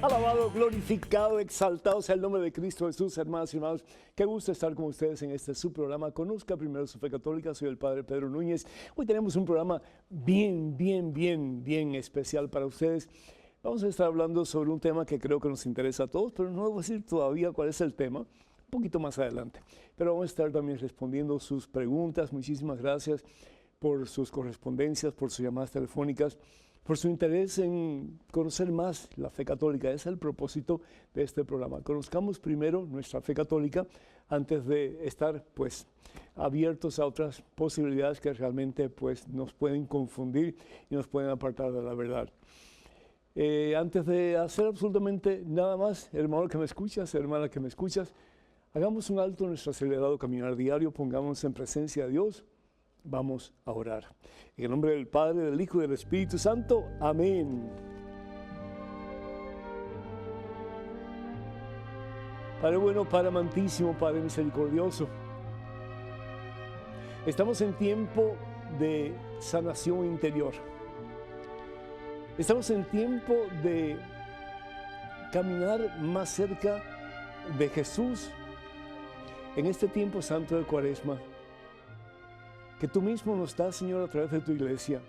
Alabado, glorificado, exaltado sea el nombre de Cristo Jesús, hermanas y hermanos. Qué gusto estar con ustedes en este su programa. Conozca primero su fe católica. Soy el Padre Pedro Núñez. Hoy tenemos un programa bien especial para ustedes. Vamos a estar hablando sobre un tema que creo que nos interesa a todos, pero no voy a decir todavía cuál es el tema, un poquito más adelante. Pero vamos a estar también respondiendo sus preguntas. Muchísimas gracias por sus correspondencias, por sus llamadas telefónicas, por su interés en conocer más la fe católica. Ese es el propósito de este programa. Conozcamos primero nuestra fe católica antes de estar pues abiertos a otras posibilidades que realmente pues nos pueden confundir y nos pueden apartar de la verdad. Antes de hacer absolutamente nada más, hermano que me escuchas, hermana que me escuchas, hagamos un alto en nuestro acelerado caminar diario, pongámonos en presencia de Dios. Vamos a orar. En el nombre del Padre, del Hijo y del Espíritu Santo. Amén. Padre bueno, Padre amantísimo, Padre misericordioso. Estamos en tiempo de sanación interior. Estamos en tiempo de caminar más cerca de Jesús en este tiempo santo de Cuaresma, que tú mismo nos das, Señor, a través de tu iglesia,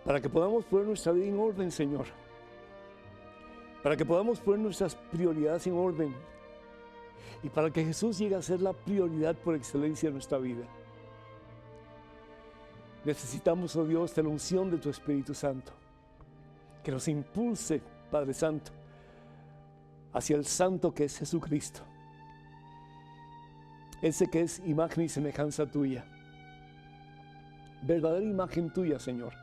para que podamos poner nuestra vida en orden, Señor, para que podamos poner nuestras prioridades en orden y para que Jesús llegue a ser la prioridad por excelencia de nuestra vida. Necesitamos, oh Dios, de la unción de tu Espíritu Santo, que nos impulse, Padre Santo, hacia el Santo que es Jesucristo, ese que es imagen y semejanza tuya, verdadera imagen tuya, Señor,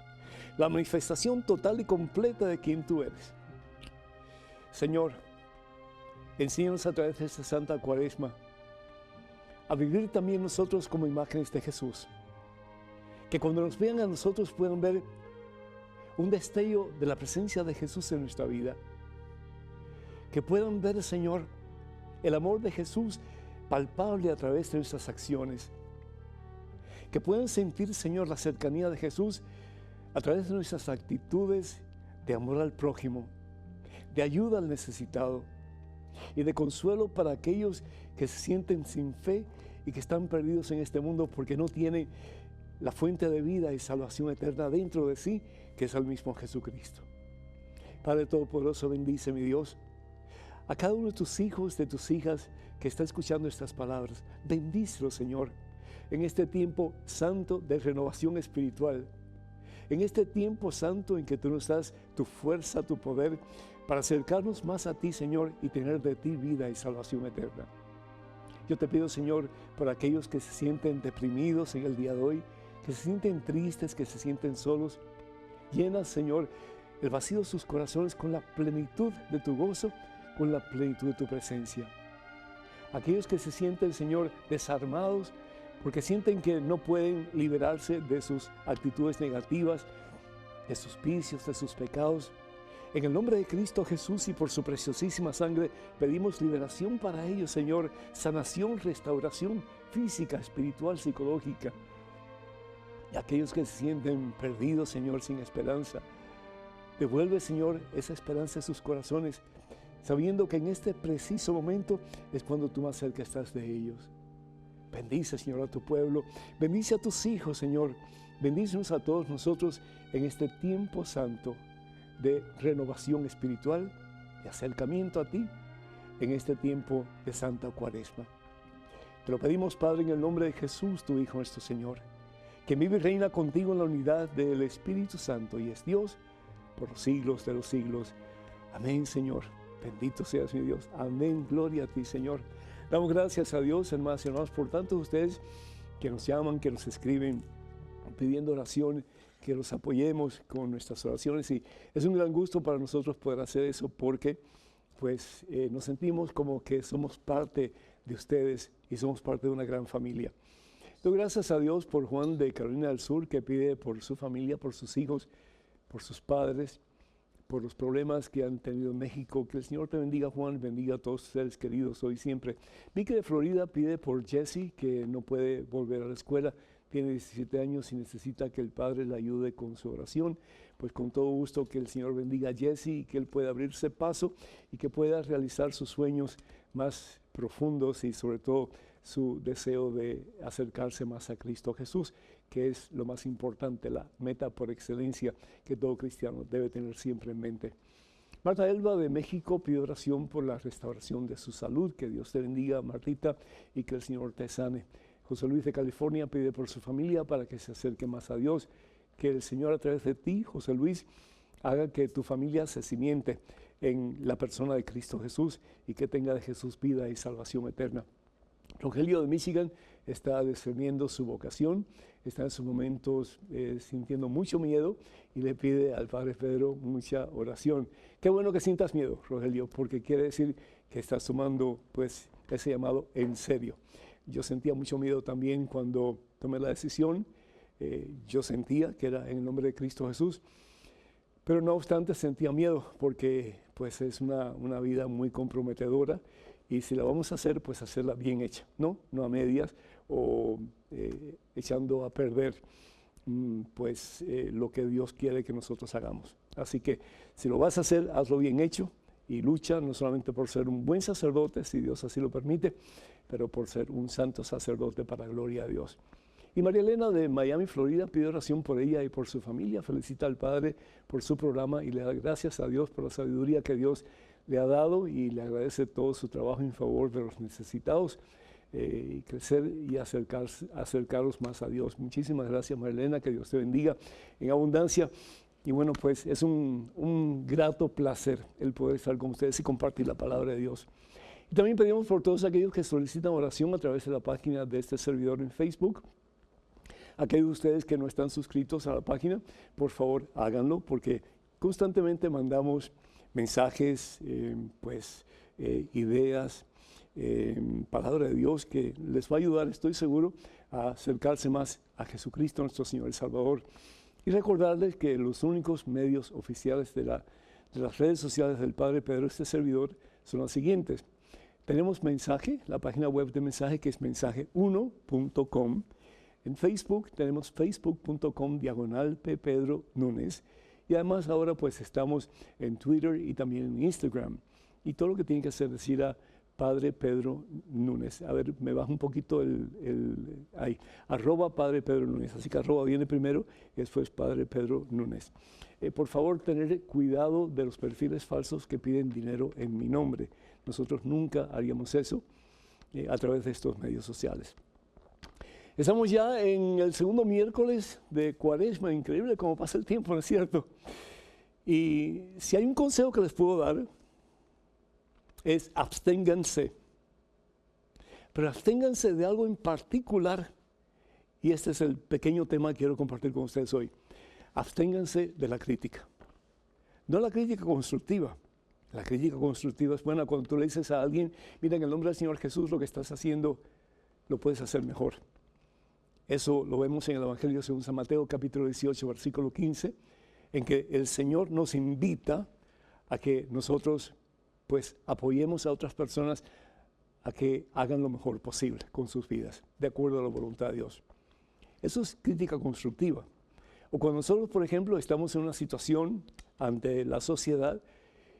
la manifestación total y completa de quien tú eres. Señor, enséñanos a través de esta Santa Cuaresma a vivir también nosotros como imágenes de Jesús, que cuando nos vean a nosotros puedan ver un destello de la presencia de Jesús en nuestra vida, que puedan ver, Señor, el amor de Jesús palpable a través de nuestras acciones, que puedan sentir, Señor, la cercanía de Jesús a través de nuestras actitudes de amor al prójimo, de ayuda al necesitado y de consuelo para aquellos que se sienten sin fe y que están perdidos en este mundo porque no tienen la fuente de vida y salvación eterna dentro de sí, que es el mismo Jesucristo. Padre Todopoderoso, bendice, mi Dios, a cada uno de tus hijos, de tus hijas que está escuchando estas palabras. Bendícelo, Señor, en este tiempo santo de renovación espiritual, en este tiempo santo en que tú nos das tu fuerza, tu poder, para acercarnos más a ti, Señor, y tener de ti vida y salvación eterna. Yo te pido, Señor, por aquellos que se sienten deprimidos en el día de hoy, que se sienten tristes, que se sienten solos, llena, Señor, el vacío de sus corazones con la plenitud de tu gozo, con la plenitud de tu presencia. Aquellos que se sienten, Señor, desarmados porque sienten que no pueden liberarse de sus actitudes negativas, de sus vicios, de sus pecados. En el nombre de Cristo Jesús y por su preciosísima sangre pedimos liberación para ellos, Señor, sanación, restauración física, espiritual, psicológica. Y aquellos que se sienten perdidos, Señor, sin esperanza, devuelve, Señor, esa esperanza a sus corazones, sabiendo que en este preciso momento es cuando tú más cerca estás de ellos. Bendice, Señor, a tu pueblo, bendice a tus hijos, Señor, bendícenos a todos nosotros en este tiempo santo de renovación espiritual, de acercamiento a ti, en este tiempo de Santa Cuaresma. Te lo pedimos, Padre, en el nombre de Jesús, tu Hijo, nuestro Señor, que vive y reina contigo en la unidad del Espíritu Santo y es Dios por los siglos de los siglos. Amén, Señor. Bendito seas, mi Dios. Amén. Gloria a ti, Señor. Damos gracias a Dios, hermanas y hermanos, por tantos de ustedes que nos llaman, que nos escriben pidiendo oración, que los apoyemos con nuestras oraciones. Y es un gran gusto para nosotros poder hacer eso porque pues nos sentimos como que somos parte de ustedes y somos parte de una gran familia. Doy gracias a Dios por Juan de Carolina del Sur, que pide por su familia, por sus hijos, por sus padres, por los problemas que han tenido en México. Que el Señor te bendiga, Juan, bendiga a todos sus seres queridos hoy y siempre. Vicky de Florida pide por Jesse, que no puede volver a la escuela, tiene 17 años y necesita que el Padre le ayude con su oración. Pues con todo gusto que el Señor bendiga a Jesse y que él pueda abrirse paso y que pueda realizar sus sueños más profundos y sobre todo su deseo de acercarse más a Cristo Jesús, que es lo más importante, la meta por excelencia que todo cristiano debe tener siempre en mente. Marta Elba de México pide oración por la restauración de su salud. Que Dios te bendiga, Martita, y que el Señor te sane. José Luis de California pide por su familia para que se acerque más a Dios. Que el Señor a través de ti, José Luis, haga que tu familia se cimiente en la persona de Cristo Jesús y que tenga de Jesús vida y salvación eterna. Rogelio de Michigan está discerniendo su vocación, está en sus momentos sintiendo mucho miedo y le pide al Padre Pedro mucha oración. Qué bueno que sientas miedo, Rogelio, porque quiere decir que estás tomando pues ese llamado en serio. Yo sentía mucho miedo también cuando tomé la decisión. Yo sentía que era en el nombre de Cristo Jesús, pero no obstante sentía miedo porque pues es una vida muy comprometedora y si la vamos a hacer, pues hacerla bien hecha, no a medias o echando a perder lo que Dios quiere que nosotros hagamos. Así que si lo vas a hacer, hazlo bien hecho y lucha no solamente por ser un buen sacerdote, si Dios así lo permite, pero por ser un santo sacerdote para la gloria de Dios. Y María Elena de Miami, Florida, pide oración por ella y por su familia. Felicita al Padre por su programa y le da gracias a Dios por la sabiduría que Dios le ha dado y le agradece todo su trabajo en favor de los necesitados y crecer y acercarlos más a Dios. Muchísimas gracias, María Elena, que Dios te bendiga en abundancia. Y bueno, pues es un grato placer el poder estar con ustedes y compartir la palabra de Dios. Y también pedimos por todos aquellos que solicitan oración a través de la página de este servidor en Facebook. Aquellos de ustedes que no están suscritos a la página, por favor háganlo porque constantemente mandamos mensajes, ideas, palabra de Dios que les va a ayudar, estoy seguro, a acercarse más a Jesucristo, nuestro Señor y Salvador. Y recordarles que los únicos medios oficiales de las redes sociales del Padre Pedro, este servidor, son los siguientes. Tenemos mensaje, la página web de mensaje que es mensaje1.com. En Facebook tenemos facebook.com/Pedro Núñez. Y además ahora pues estamos en Twitter y también en Instagram. Y todo lo que tienen que hacer es decir a Padre Pedro Núñez. A ver, me baja un poquito ahí, @Padre Pedro Núñez. Así que @ viene primero y después Padre Pedro Núñez. Por favor, tener cuidado de los perfiles falsos que piden dinero en mi nombre. Nosotros nunca haríamos eso a través de estos medios sociales. Estamos ya en el segundo miércoles de Cuaresma. Increíble cómo pasa el tiempo, ¿no es cierto? Y si hay un consejo que les puedo dar, es absténganse. Pero absténganse de algo en particular. Y este es el pequeño tema que quiero compartir con ustedes hoy. Absténganse de la crítica. No la crítica constructiva. La crítica constructiva es buena cuando tú le dices a alguien, mira, en el nombre del Señor Jesús, lo que estás haciendo lo puedes hacer mejor. Eso lo vemos en el Evangelio según San Mateo, capítulo 18, versículo 15, en que el Señor nos invita a que nosotros pues apoyemos a otras personas a que hagan lo mejor posible con sus vidas, de acuerdo a la voluntad de Dios. Eso es crítica constructiva. O cuando nosotros, por ejemplo, estamos en una situación ante la sociedad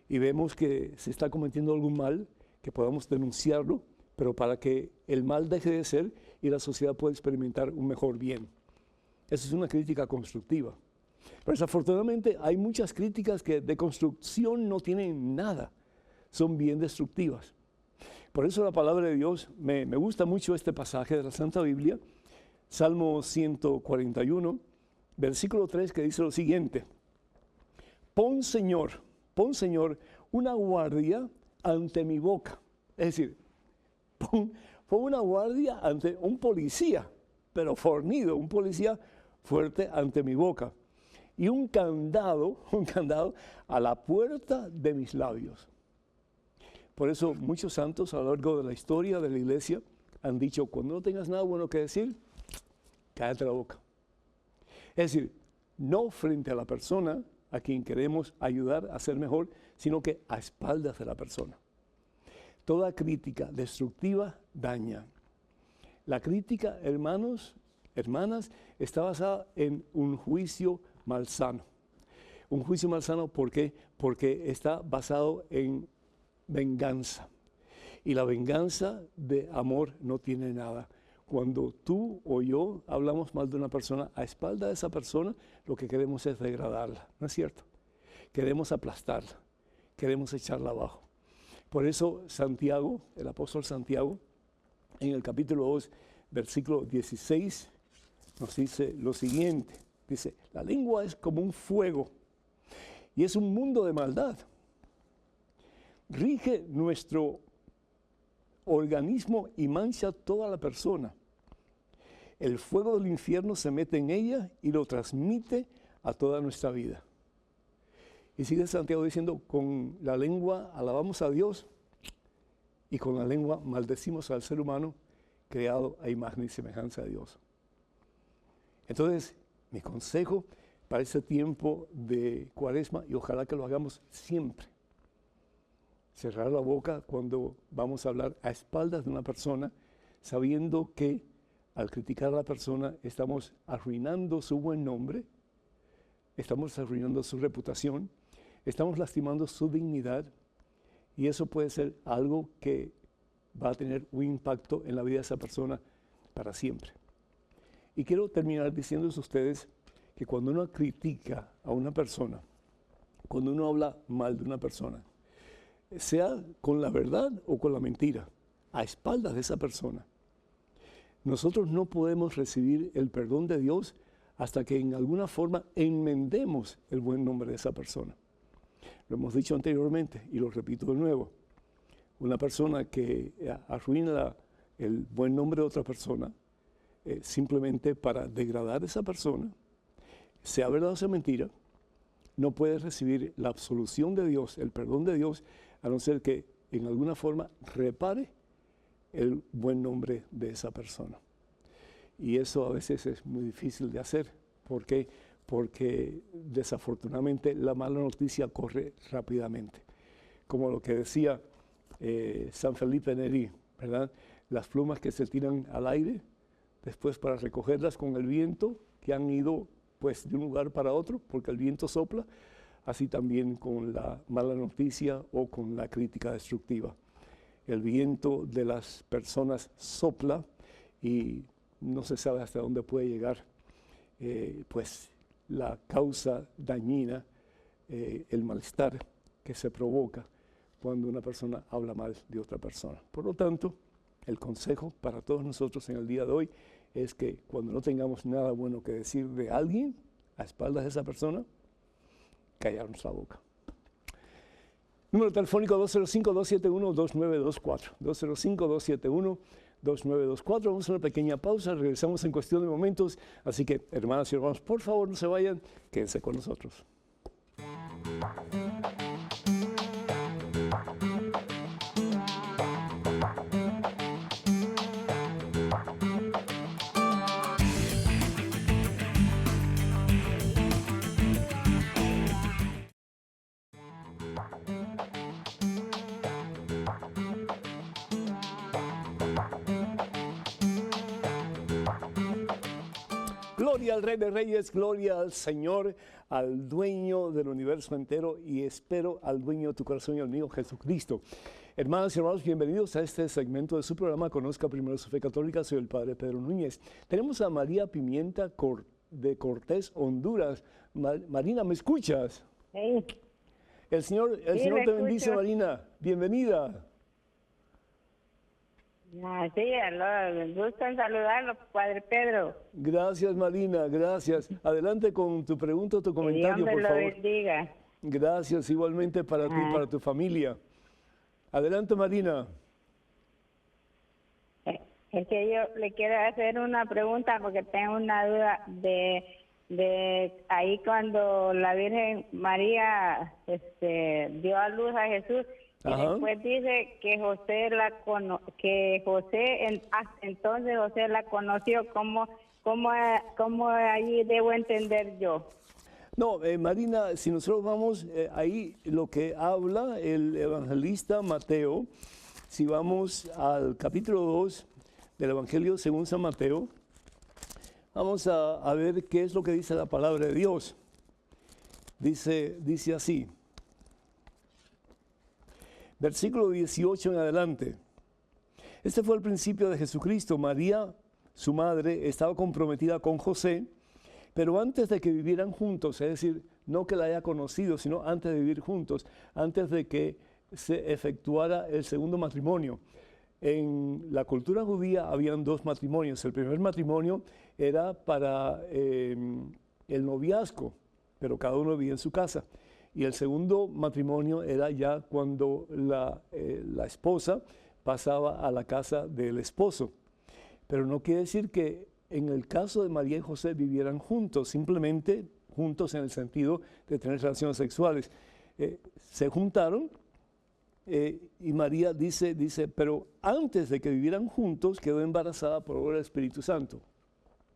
y vemos que se está cometiendo algún mal, que podamos denunciarlo, pero para que el mal deje de ser y la sociedad pueda experimentar un mejor bien. Eso es una crítica constructiva. Pero desafortunadamente hay muchas críticas que de construcción no tienen nada, son bien destructivas. Por eso la palabra de Dios, me gusta mucho este pasaje de la Santa Biblia, Salmo 141, versículo 3, que dice lo siguiente: Pon Señor, una guardia ante mi boca. Es decir, pon una guardia ante un policía, pero fornido, un policía fuerte ante mi boca. Y un candado a la puerta de mis labios. Por eso muchos santos a lo largo de la historia de la iglesia han dicho, cuando no tengas nada bueno que decir, cállate la boca. Es decir, no frente a la persona a quien queremos ayudar a ser mejor, sino que a espaldas de la persona. Toda crítica destructiva daña. La crítica, hermanos, hermanas, está basada en un juicio malsano. Un juicio malsano, ¿por qué? Porque está basado en venganza. Y la venganza de amor no tiene nada. Cuando tú o yo hablamos mal de una persona, a espalda de esa persona, lo que queremos es degradarla, ¿no es cierto? Queremos aplastarla, queremos echarla abajo. Por eso Santiago, el apóstol Santiago, en el capítulo 2, versículo 16, nos dice lo siguiente. Dice, la lengua es como un fuego y es un mundo de maldad. Rige nuestro organismo y mancha toda la persona. El fuego del infierno se mete en ella y lo transmite a toda nuestra vida. Y sigue Santiago diciendo, con la lengua alabamos a Dios y con la lengua maldecimos al ser humano creado a imagen y semejanza de Dios. Entonces, mi consejo para este tiempo de Cuaresma, y ojalá que lo hagamos siempre, cerrar la boca cuando vamos a hablar a espaldas de una persona, sabiendo que al criticar a la persona estamos arruinando su buen nombre, estamos arruinando su reputación, estamos lastimando su dignidad, y eso puede ser algo que va a tener un impacto en la vida de esa persona para siempre. Y quiero terminar diciéndoles a ustedes que cuando uno critica a una persona, cuando uno habla mal de una persona, sea con la verdad o con la mentira, a espaldas de esa persona, nosotros no podemos recibir el perdón de Dios hasta que en alguna forma enmendemos el buen nombre de esa persona. Lo hemos dicho anteriormente y lo repito de nuevo. Una persona que arruina el buen nombre de otra persona simplemente para degradar a esa persona, sea verdad o sea mentira, no puede recibir la absolución de Dios, el perdón de Dios, a no ser que en alguna forma repare el buen nombre de esa persona. Y eso a veces es muy difícil de hacer. ¿Por qué? Porque desafortunadamente la mala noticia corre rápidamente. Como lo que decía San Felipe Neri, ¿verdad? Las plumas que se tiran al aire, después para recogerlas con el viento, que han ido pues de un lugar para otro, porque el viento sopla, así también con la mala noticia o con la crítica destructiva. El viento de las personas sopla y no se sabe hasta dónde puede llegar, pues la causa dañina, el malestar que se provoca cuando una persona habla mal de otra persona. Por lo tanto, el consejo para todos nosotros en el día de hoy es que cuando no tengamos nada bueno que decir de alguien a espaldas de esa persona, callarnos la boca. Número telefónico 205-271-2924. 205-271-2924. Vamos a una pequeña pausa, regresamos en cuestión de momentos. Así que, hermanas y hermanos, por favor, no se vayan, quédense con nosotros. Gloria al Rey de Reyes, gloria al Señor, al dueño del universo entero y espero al dueño de tu corazón y al mío, Jesucristo. Hermanas y hermanos, bienvenidos a este segmento de su programa Conozca Primero su Fe Católica. Soy el Padre Pedro Núñez. Tenemos a María Pimienta de Cortés, Honduras. Marina, ¿me escuchas? Sí. El Señor te bendice, Marina. Bienvenida. Sí, me gusta saludarlo, Padre Pedro. Gracias, Marina, gracias. Adelante con tu pregunta o tu comentario, por favor. Dios lo bendiga. Gracias, igualmente para ti y para tu familia. Adelante, Marina. Es que yo le quiero hacer una pregunta porque tengo una duda de ahí cuando la Virgen María dio a luz a Jesús Y después dice que hasta entonces José la conoció. ¿Cómo ahí debo entender yo? No, Marina, si nosotros vamos ahí, lo que habla el evangelista Mateo, si vamos al capítulo 2 del Evangelio según San Mateo, vamos a ver qué es lo que dice la palabra de Dios. Dice así, versículo 18 en adelante. Este fue el principio de Jesucristo. María, su madre, estaba comprometida con José, pero antes de que vivieran juntos, es decir, no que la haya conocido, sino antes de vivir juntos, antes de que se efectuara el segundo matrimonio. En la cultura judía habían dos matrimonios. El primer matrimonio era para el noviazgo, pero cada uno vivía en su casa. Y el segundo matrimonio era ya cuando la esposa pasaba a la casa del esposo. Pero no quiere decir que en el caso de María y José vivieran juntos, simplemente juntos en el sentido de tener relaciones sexuales. Se juntaron y María dice, pero antes de que vivieran juntos quedó embarazada por obra del Espíritu Santo.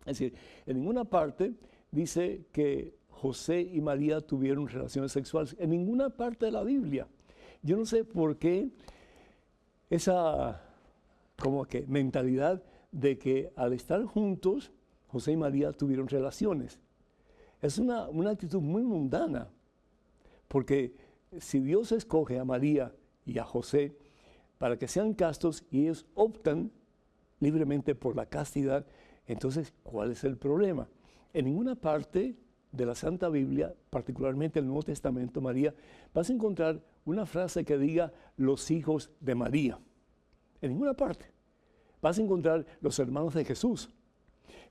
Es decir, en ninguna parte dice que José y María tuvieron relaciones sexuales, en ninguna parte de la Biblia. Yo no sé por qué esa como que mentalidad de que al estar juntos, José y María tuvieron relaciones. Es una actitud muy mundana, porque si Dios escoge a María y a José para que sean castos y ellos optan libremente por la castidad, entonces, ¿cuál es el problema? En ninguna parte de la Santa Biblia, particularmente el Nuevo Testamento, María, vas a encontrar una frase que diga los hijos de María. En ninguna parte. Vas a encontrar los hermanos de Jesús,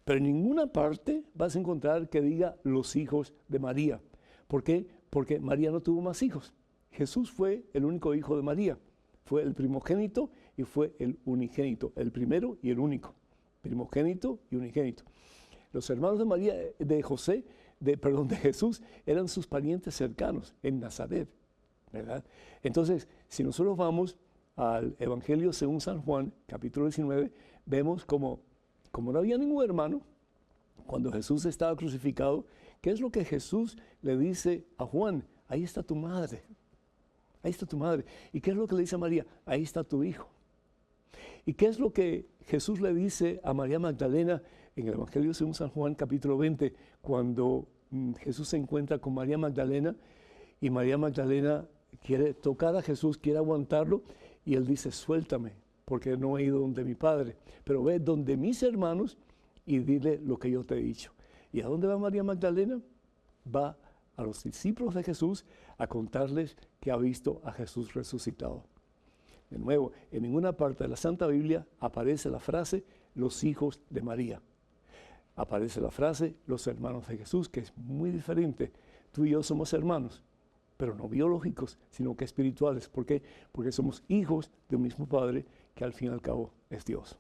pero en ninguna parte vas a encontrar que diga los hijos de María. ¿Por qué? Porque María no tuvo más hijos. Jesús fue el único hijo de María. Fue el primogénito y fue el unigénito, el primero y el único. Primogénito y unigénito. Los hermanos de María, de Jesús, eran sus parientes cercanos en Nazaret, ¿verdad? Entonces, si nosotros vamos al Evangelio según San Juan, capítulo 19, vemos como no había ningún hermano, cuando Jesús estaba crucificado, ¿qué es lo que Jesús le dice a Juan? Ahí está tu madre, ahí está tu madre. ¿Y qué es lo que le dice a María? Ahí está tu hijo. ¿Y qué es lo que Jesús le dice a María Magdalena en el Evangelio según San Juan, capítulo 20, cuando Jesús se encuentra con María Magdalena y María Magdalena quiere tocar a Jesús, quiere aguantarlo, y él dice, suéltame, porque no he ido donde mi Padre, pero ve donde mis hermanos y dile lo que yo te he dicho. ¿Y a dónde va María Magdalena? Va a los discípulos de Jesús a contarles que ha visto a Jesús resucitado. De nuevo, en ninguna parte de la Santa Biblia aparece la frase los hijos de María. Aparece la frase los hermanos de Jesús, que es muy diferente. Tú y yo somos hermanos, pero no biológicos, sino que espirituales. ¿Por qué? Porque somos hijos de un mismo Padre, que al fin y al cabo es Dios.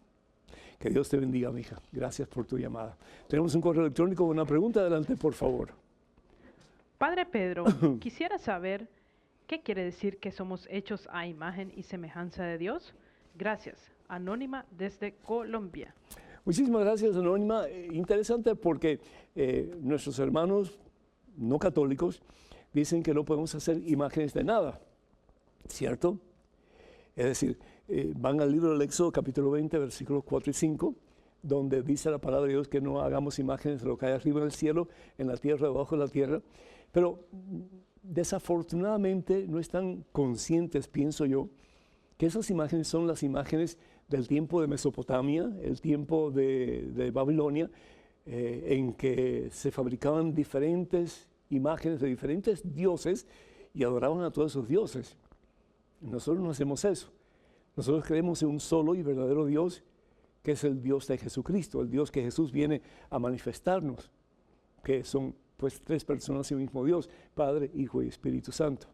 Que Dios te bendiga, mi hija. Gracias por tu llamada. Tenemos un correo electrónico con una pregunta. Adelante, por favor. Padre Pedro, quisiera saber qué quiere decir que somos hechos a imagen y semejanza de Dios. Gracias. Anónima desde Colombia. Muchísimas gracias, Anónima. Interesante porque nuestros hermanos no católicos dicen que no podemos hacer imágenes de nada, ¿cierto? Es decir, van al libro del Éxodo, capítulo 20, versículos 4 y 5, donde dice la palabra de Dios que no hagamos imágenes de lo que hay arriba en el cielo, en la tierra, debajo de la tierra. Pero desafortunadamente no están conscientes, pienso yo, que esas imágenes son las imágenes del tiempo de Mesopotamia, el tiempo de Babilonia, en que se fabricaban diferentes imágenes de diferentes dioses y adoraban a todos esos dioses. Nosotros no hacemos eso. Nosotros creemos en un solo y verdadero Dios, que es el Dios de Jesucristo, el Dios que Jesús viene a manifestarnos, que son pues tres personas y un mismo Dios, Padre, Hijo y Espíritu Santo.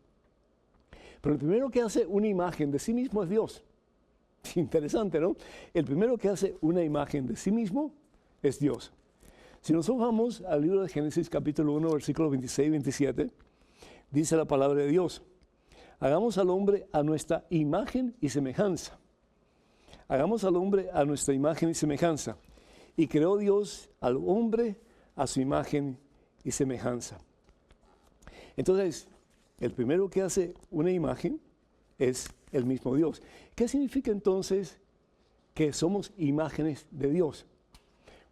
Pero el primero que hace una imagen de sí mismo es Dios. Interesante, ¿no? El primero que hace una imagen de sí mismo es Dios. Si nosotros vamos al libro de Génesis capítulo 1, versículos 26 y 27, dice la palabra de Dios. hagamos al hombre a nuestra imagen y semejanza. Hagamos al hombre a nuestra imagen y semejanza. Y creó Dios al hombre a su imagen y semejanza. Entonces, el primero que hace una imagen es el mismo Dios. ¿Qué significa entonces que somos imágenes de Dios?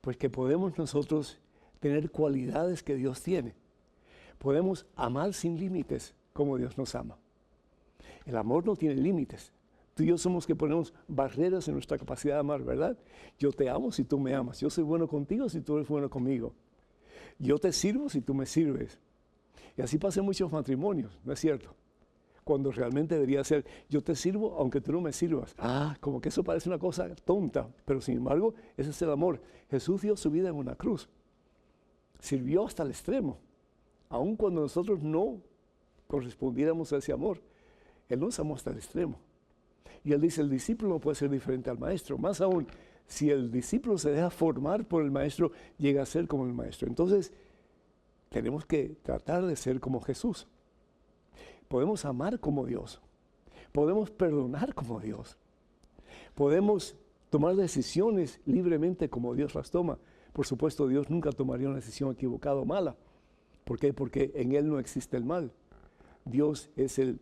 Pues que podemos nosotros tener cualidades que Dios tiene. Podemos amar sin límites como Dios nos ama. El amor no tiene límites. Tú y yo somos que ponemos barreras en nuestra capacidad de amar, ¿verdad? Yo te amo si tú me amas. Yo soy bueno contigo si tú eres bueno conmigo. Yo te sirvo si tú me sirves. Y así pasa en muchos matrimonios, ¿no es cierto? Cuando realmente debería ser, yo te sirvo aunque tú no me sirvas. Como que eso parece una cosa tonta, pero sin embargo, ese es el amor. Jesús dio su vida en una cruz. Sirvió hasta el extremo. Aun cuando nosotros no correspondiéramos a ese amor, Él nos amó hasta el extremo. Y Él dice, el discípulo no puede ser diferente al maestro. Más aún, si el discípulo se deja formar por el maestro, llega a ser como el maestro. Entonces, tenemos que tratar de ser como Jesús. Podemos amar como Dios. Podemos perdonar como Dios. Podemos tomar decisiones libremente como Dios las toma. Por supuesto, Dios nunca tomaría una decisión equivocada o mala. ¿Por qué? Porque en Él no existe el mal. Dios es el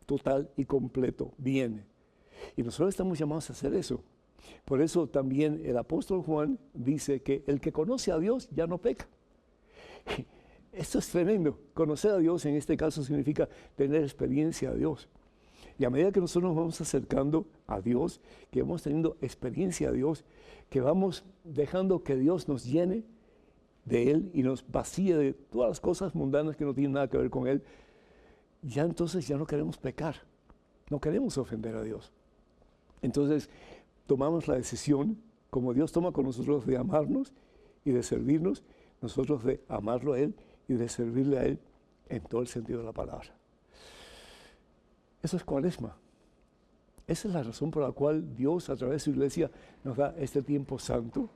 total y completo bien. Y nosotros estamos llamados a hacer eso. Por eso también el apóstol Juan dice que el que conoce a Dios ya no peca. Esto es tremendo. Conocer a Dios en este caso significa tener experiencia de Dios. Y a medida que nosotros nos vamos acercando a Dios, que vamos teniendo experiencia de Dios, que vamos dejando que Dios nos llene de Él y nos vacíe de todas las cosas mundanas que no tienen nada que ver con Él, ya entonces ya no queremos pecar, no queremos ofender a Dios. Entonces tomamos la decisión, como Dios toma con nosotros, de amarnos y de servirnos, nosotros de amarlo a Él y de servirle a Él en todo el sentido de la palabra. Eso es Cuaresma. Esa es la razón por la cual Dios, a través de su iglesia, nos da este tiempo santo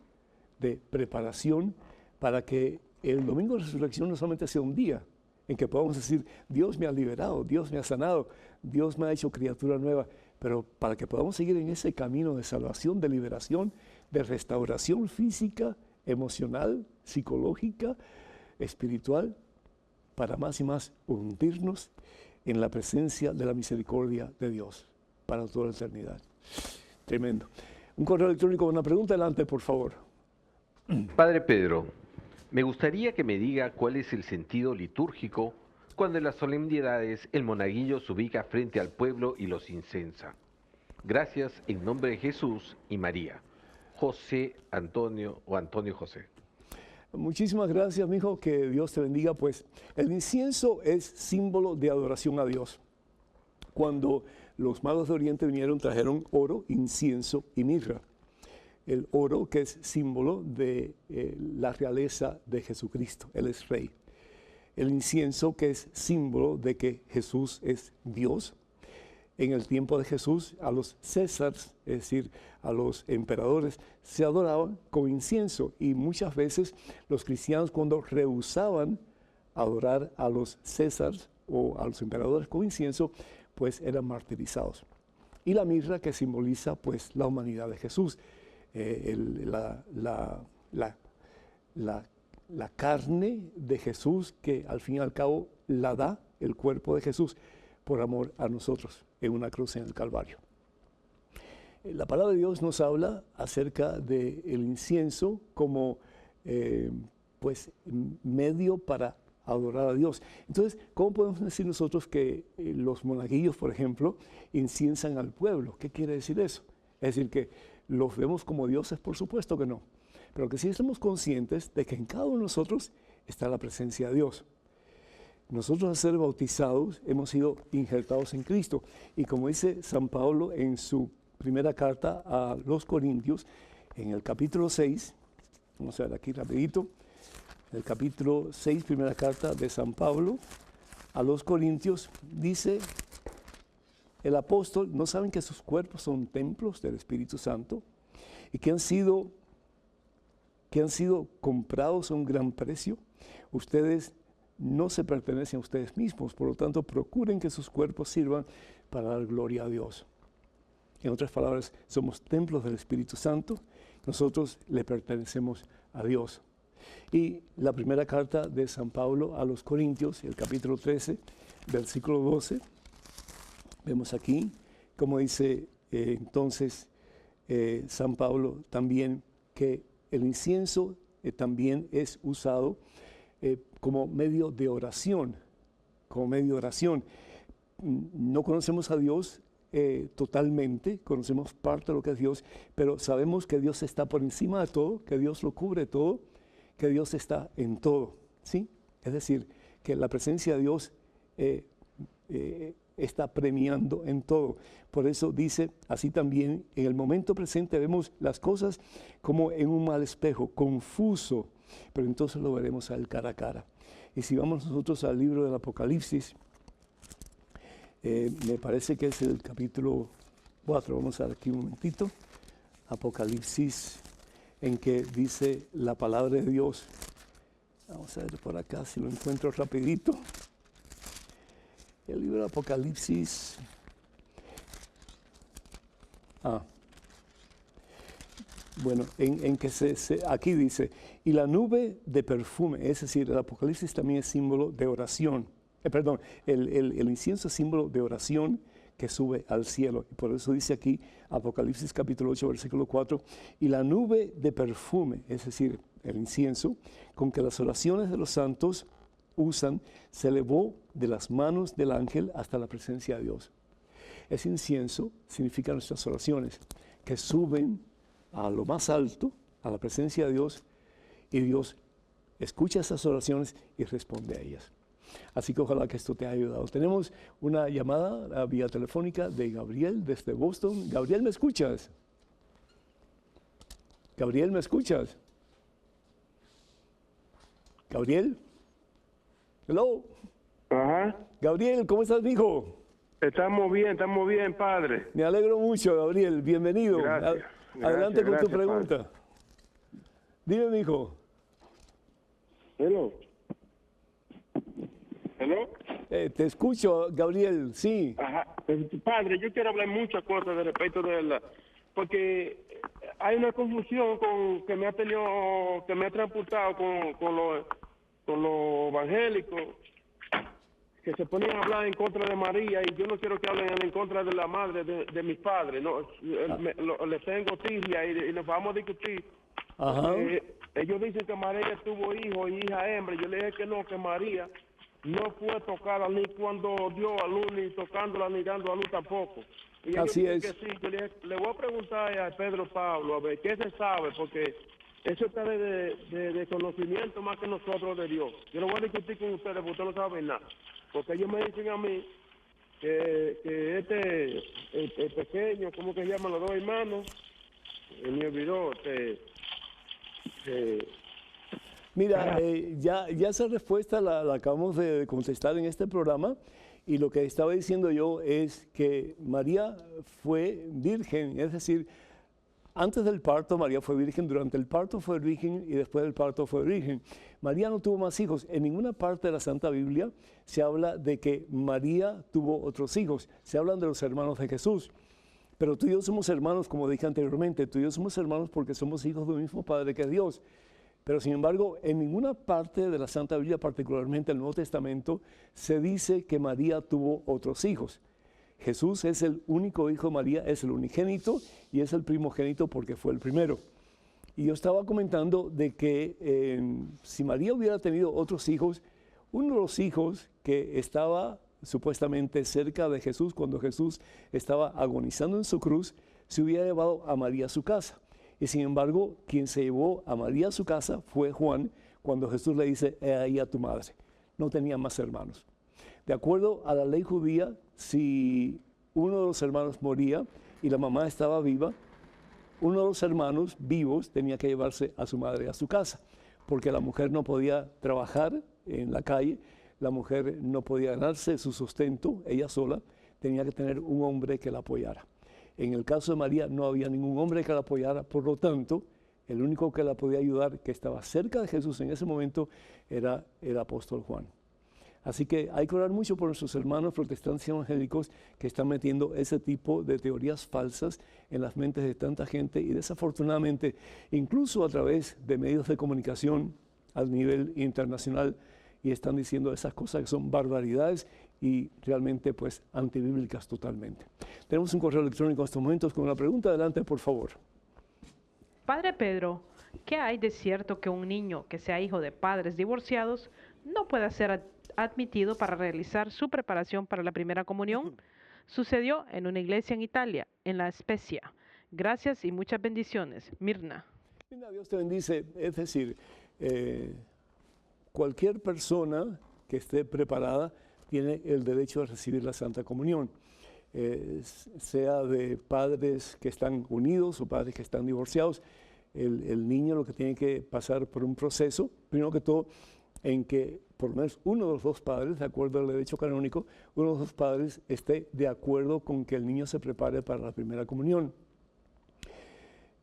de preparación para que el domingo de resurrección no solamente sea un día en que podamos decir, Dios me ha liberado, Dios me ha sanado, Dios me ha hecho criatura nueva, pero para que podamos seguir en ese camino de salvación, de liberación, de restauración física, emocional, psicológica, espiritual, para más y más hundirnos en la presencia de la misericordia de Dios para toda la eternidad. Tremendo. Un correo electrónico con una pregunta, adelante, por favor. Padre Pedro, me gustaría que me diga cuál es el sentido litúrgico cuando en las solemnidades el monaguillo se ubica frente al pueblo y los incensa. Gracias en nombre de Jesús y María. José Antonio o Antonio José. Muchísimas gracias, mi hijo, que Dios te bendiga. Pues el incienso es símbolo de adoración a Dios. Cuando los magos de Oriente vinieron, trajeron oro, incienso y mirra. El oro, que es símbolo de la realeza de Jesucristo, Él es Rey. El incienso, que es símbolo de que Jesús es Dios. En el tiempo de Jesús, a los césares, es decir, a los emperadores, se adoraban con incienso. Y muchas veces los cristianos, cuando rehusaban adorar a los césares o a los emperadores con incienso, pues eran martirizados. Y la mirra, que simboliza pues la humanidad de Jesús. La carne de Jesús, que al fin y al cabo la da el cuerpo de Jesús por amor a nosotros en una cruz en el Calvario. La palabra de Dios nos habla acerca del incienso como pues medio para adorar a Dios. Entonces, ¿cómo podemos decir nosotros que los monaguillos, por ejemplo, inciensan al pueblo? ¿Qué quiere decir eso? Es decir, que los vemos como dioses, por supuesto que no, pero que sí estamos conscientes de que en cada uno de nosotros está la presencia de Dios. Nosotros al ser bautizados hemos sido injertados en Cristo, y como dice San Pablo en su primera carta a los Corintios, en el capítulo 6, vamos a ver aquí rapidito, el capítulo 6, primera carta de San Pablo a los Corintios, dice el apóstol, ¿no saben que sus cuerpos son templos del Espíritu Santo y que han sido comprados a un gran precio? Ustedes no se pertenecen a ustedes mismos. Por lo tanto, procuren que sus cuerpos sirvan para dar gloria a Dios. En otras palabras, somos templos del Espíritu Santo. Nosotros le pertenecemos a Dios. Y la primera carta de San Pablo a los Corintios, el capítulo 13, versículo 12, vemos aquí como dice entonces San Pablo también que el incienso también es usado como medio de oración, No conocemos a Dios totalmente, conocemos parte de lo que es Dios, pero sabemos que Dios está por encima de todo, que Dios lo cubre todo, que Dios está en todo, ¿sí? Es decir, que la presencia de Dios está premiando en todo. Por eso dice, así también en el momento presente vemos las cosas como en un mal espejo, confuso, pero entonces lo veremos a él cara a cara. Y si vamos nosotros al libro del Apocalipsis, me parece que es el capítulo 4, vamos a ver aquí un momentito, Apocalipsis, en que dice la palabra de Dios. Vamos a ver por acá si lo encuentro rapidito. El libro de Apocalipsis. Bueno, en que aquí dice, y la nube de perfume, es decir, el Apocalipsis también es símbolo de oración. El incienso es símbolo de oración que sube al cielo. Y por eso dice aquí, Apocalipsis capítulo 8, versículo 4, y la nube de perfume, es decir, el incienso, con que las oraciones de los santos usan, se elevó de las manos del ángel hasta la presencia de Dios. Ese incienso significa nuestras oraciones, que suben a lo más alto, a la presencia de Dios, y Dios escucha esas oraciones y responde a ellas. Así que ojalá que esto te haya ayudado. Tenemos una llamada vía telefónica de Gabriel desde Boston. Gabriel, ¿me escuchas? Gabriel, ¿me escuchas? Gabriel. Hello. Ajá. Gabriel, ¿cómo estás, mijo? Estamos bien, padre. Me alegro mucho, Gabriel. Bienvenido. Gracias. Adelante con tu Gracias, pregunta. padre. Dime, mijo. Hello. Hello. Te escucho, Gabriel. Sí. Ajá. Padre, yo quiero hablar muchas cosas de respecto de la, porque hay una confusión que me ha transportado con los evangélicos que se ponen a hablar en contra de María, y yo no quiero que hablen en contra de la madre de mis padres, no, les tengo tirria y nos vamos a discutir. Ajá. Ellos dicen que María tuvo hijo y hija hembra. Yo le dije que no, que María no fue tocada ni cuando dio a luz, ni tocándola, ni dando a luz tampoco. Y ellos Así dicen es. que sí. Yo le voy a preguntar a Pedro Pablo, a ver, ¿qué se sabe? Porque eso está de conocimiento más que nosotros de Dios. Yo no voy a discutir con ustedes porque ustedes no saben nada. Porque ellos me dicen a mí que el pequeño, ¿cómo que llaman los dos hermanos? Me olvidó, Mira, ya esa respuesta la acabamos de contestar en este programa, y lo que estaba diciendo yo es que María fue virgen, es decir, antes del parto María fue virgen, durante el parto fue virgen y después del parto fue virgen. María no tuvo más hijos. En ninguna parte de la Santa Biblia se habla de que María tuvo otros hijos. Se hablan de los hermanos de Jesús. Pero tú y yo somos hermanos, como dije anteriormente, tú y yo somos hermanos porque somos hijos del mismo Padre que es Dios. Pero sin embargo, en ninguna parte de la Santa Biblia, particularmente el Nuevo Testamento, se dice que María tuvo otros hijos. Jesús es el único hijo de María, es el unigénito y es el primogénito porque fue el primero. Y yo estaba comentando de que si María hubiera tenido otros hijos, uno de los hijos que estaba supuestamente cerca de Jesús cuando Jesús estaba agonizando en su cruz, se hubiera llevado a María a su casa. Y sin embargo, quien se llevó a María a su casa fue Juan, cuando Jesús le dice, he ahí a tu madre. No tenía más hermanos. De acuerdo a la ley judía, si uno de los hermanos moría y la mamá estaba viva, uno de los hermanos vivos tenía que llevarse a su madre a su casa, porque la mujer no podía trabajar en la calle, la mujer no podía ganarse su sustento ella sola, tenía que tener un hombre que la apoyara. En el caso de María no había ningún hombre que la apoyara, por lo tanto, el único que la podía ayudar, que estaba cerca de Jesús en ese momento, era el apóstol Juan. Así que hay que orar mucho por nuestros hermanos protestantes y evangélicos que están metiendo ese tipo de teorías falsas en las mentes de tanta gente y desafortunadamente, incluso a través de medios de comunicación a nivel internacional, y están diciendo esas cosas que son barbaridades y realmente pues antibíblicas totalmente. Tenemos un correo electrónico en estos momentos con una pregunta. Adelante, por favor. Padre Pedro, ¿qué hay de cierto que un niño que sea hijo de padres divorciados no pueda ser admitido para realizar su preparación para la primera comunión? Sucedió en una iglesia en Italia, en La Spezia. Gracias y muchas bendiciones. Mirna. Mira, Dios te bendice. Es decir, cualquier persona que esté preparada tiene el derecho a recibir la Santa Comunión, sea de padres que están unidos o padres que están divorciados. El niño lo que tiene que pasar por un proceso, primero que todo, en que por lo menos uno de los dos padres, de acuerdo al derecho canónico, uno de los dos padres esté de acuerdo con que el niño se prepare para la primera comunión.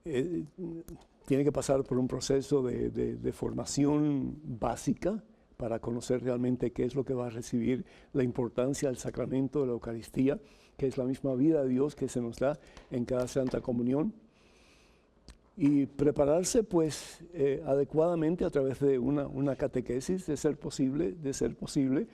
Tiene que pasar por un proceso de formación básica para conocer realmente qué es lo que va a recibir, la importancia del sacramento de la Eucaristía, que es la misma vida de Dios que se nos da en cada Santa Comunión. Y prepararse pues adecuadamente a través de una catequesis, de ser posible,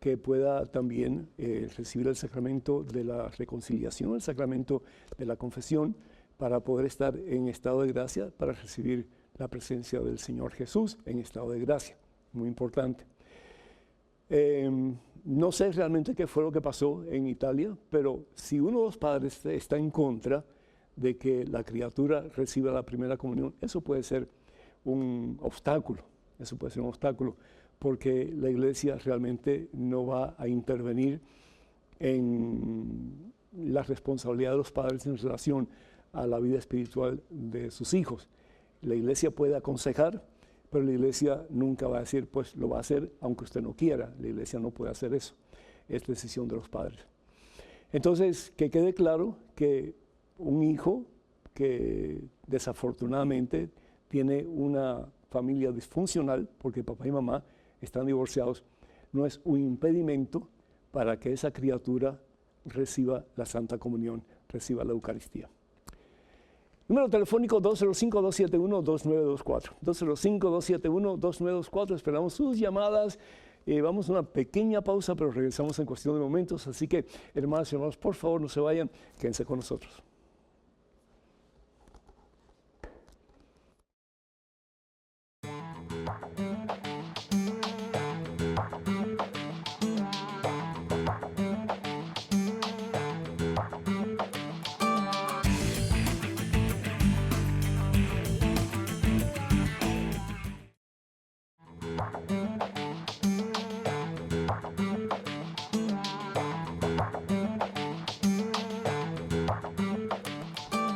que pueda también recibir el sacramento de la reconciliación, el sacramento de la confesión, para poder estar en estado de gracia, para recibir la presencia del Señor Jesús en estado de gracia. Muy importante. No sé realmente qué fue lo que pasó en Italia, pero si uno de los padres está en contra de que la criatura reciba la primera comunión, eso puede ser un obstáculo, porque la iglesia realmente no va a intervenir en la responsabilidad de los padres en relación a la vida espiritual de sus hijos. La iglesia puede aconsejar, pero la iglesia nunca va a decir, pues lo va a hacer aunque usted no quiera. La iglesia no puede hacer eso, es decisión de los padres. Entonces, que quede claro que un hijo que desafortunadamente tiene una familia disfuncional, porque papá y mamá están divorciados, no es un impedimento para que esa criatura reciba la Santa Comunión, reciba la Eucaristía. Número telefónico 205-271-2924. 205-271-2924. Esperamos sus llamadas. Vamos a una pequeña pausa, pero regresamos en cuestión de momentos. Así que, hermanas y hermanos, por favor, no se vayan. Quédense con nosotros.